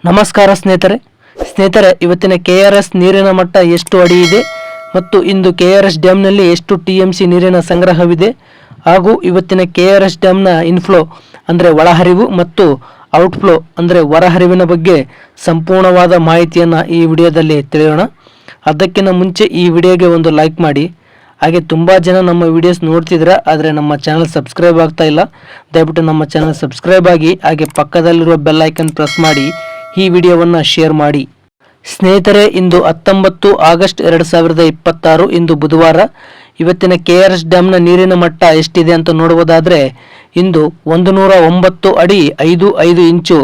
ನಮಸ್ಕಾರ ಸ್ನೇಹಿತರೆ ಇವತ್ತಿನ KRS ನೀರಿನ ಮಟ್ಟ ಎಷ್ಟು ಅಡಿ ಇದೆ ಮತ್ತು ಇಂದು KRS ಡ್ಯಾಮ್ನಲ್ಲಿ ಎಷ್ಟು TMC ನೀರಿನ ಸಂಗ್ರಹವಿದೆ ಹಾಗೂ ಇವತ್ತಿನ KRS ಡ್ಯಾಮ್ನ ಇನ್ಫ್ಲೋ ಅಂದರೆ ಒಳಹರಿವು ಮತ್ತು ಔಟ್ಫ್ಲೋ ಅಂದರೆ ಹೊರಹರಿವಿನ ಬಗ್ಗೆ ಸಂಪೂರ್ಣವಾದ ಮಾಹಿತಿಯನ್ನು ಈ ವಿಡಿಯೋದಲ್ಲಿ ತಿಳಿಯೋಣ. ಅದಕ್ಕಿಂತ ಮುಂಚೆ ಈ ವಿಡಿಯೋಗೆ ಒಂದು ಲೈಕ್ ಮಾಡಿ. ಹಾಗೆ ತುಂಬ ಜನ ನಮ್ಮ ವಿಡಿಯೋಸ್ ನೋಡ್ತಿದ್ದೀರಾ, ಆದರೆ ನಮ್ಮ ಚಾನಲ್ ಸಬ್ಸ್ಕ್ರೈಬ್ ಆಗ್ತಾ ಇಲ್ಲ. ದಯವಿಟ್ಟು ನಮ್ಮ ಚಾನಲ್ ಸಬ್ಸ್ಕ್ರೈಬ್ ಆಗಿ ಹಾಗೆ ಪಕ್ಕದಲ್ಲಿರುವ ಬೆಲ್ ಐಕನ್ ಪ್ರೆಸ್ ಮಾಡಿ ಈ ವಿಡಿಯೋವನ್ನು ಶೇರ್ ಮಾಡಿ. ಸ್ನೇಹಿತರೆ, ಇಂದು 19 ಆಗಸ್ಟ್ 2026 ಇಂದು ಬುಧವಾರ. ಇವತ್ತಿನ KRS ಡ್ಯಾಮ್ನ ನೀರಿನ ಮಟ್ಟ ಎಷ್ಟಿದೆ ಅಂತ ನೋಡುವುದಾದರೆ ಇಂದು 109 ಅಡಿ 5 ಇಂಚು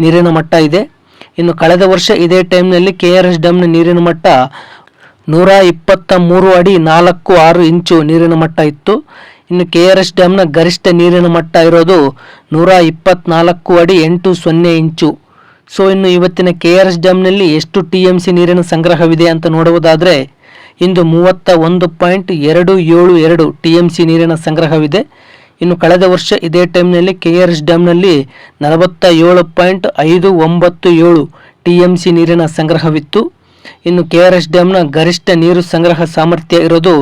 ನೀರಿನ ಮಟ್ಟ ಇದೆ. ಇನ್ನು ಕಳೆದ ವರ್ಷ ಇದೇ ಟೈಮ್ನಲ್ಲಿ KRS ಡ್ಯಾಮ್ನ ನೀರಿನ ಮಟ್ಟ 123 ಅಡಿ 4.6 ಇಂಚು ನೀರಿನ ಮಟ್ಟ ಇತ್ತು. ಇನ್ನು KRS ಡ್ಯಾಮ್ನ ಗರಿಷ್ಠ ನೀರಿನ ಮಟ್ಟ ಇರೋದು 124 ಅಡಿ 8.0 ಇಂಚು. ಸೊ ಇನ್ನು ಇವತ್ತಿನ KRS ಡ್ಯಾಮ್ನಲ್ಲಿ ಎಷ್ಟು TMC ನೀರಿನ ಸಂಗ್ರಹವಿದೆ ಅಂತ ನೋಡುವುದಾದರೆ ಇಂದು 31.272 TMC ನೀರಿನ ಸಂಗ್ರಹವಿದೆ. ಇನ್ನು ಕಳೆದ ವರ್ಷ ಇದೇ ಟೈಮ್ನಲ್ಲಿ KRS ಡ್ಯಾಮ್ನಲ್ಲಿ 47.597 TMC ನೀರಿನ ಸಂಗ್ರಹವಿತ್ತು. ಇನ್ನು KRS ಡ್ಯಾಮ್ನ ಗರಿಷ್ಠ ನೀರು ಸಂಗ್ರಹ ಸಾಮರ್ಥ್ಯ ಇರೋದು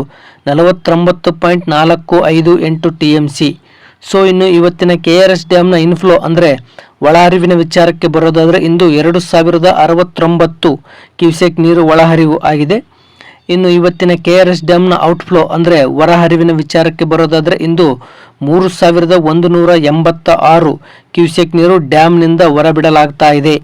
49.458 TMC. ಸೊ ಇನ್ನು ಇವತ್ತಿನ KRS ಡ್ಯಾಮ್ನ ಇನ್ಫ್ಲೋ ಅಂದರೆ ಒಳಹರಿವಿನ ವಿಚಾರಕ್ಕೆ ಬರೋದಾದರೆ ಇಂದು 2069 ಕ್ಯೂಸೆಕ್ ನೀರು ಒಳಹರಿವು ಆಗಿದೆ. ಇನ್ನು ಇವತ್ತಿನ KRS ಡ್ಯಾಮ್ನ ಔಟ್ಫ್ಲೋ ಅಂದರೆ ಹೊರಹರಿವಿನ ವಿಚಾರಕ್ಕೆ ಬರೋದಾದರೆ ಇಂದು 3186 ಕ್ಯೂಸೆಕ್ ನೀರು ಡ್ಯಾಮ್ನಿಂದ ಹೊರಬಿಡಲಾಗ್ತಾ ಇದೆ.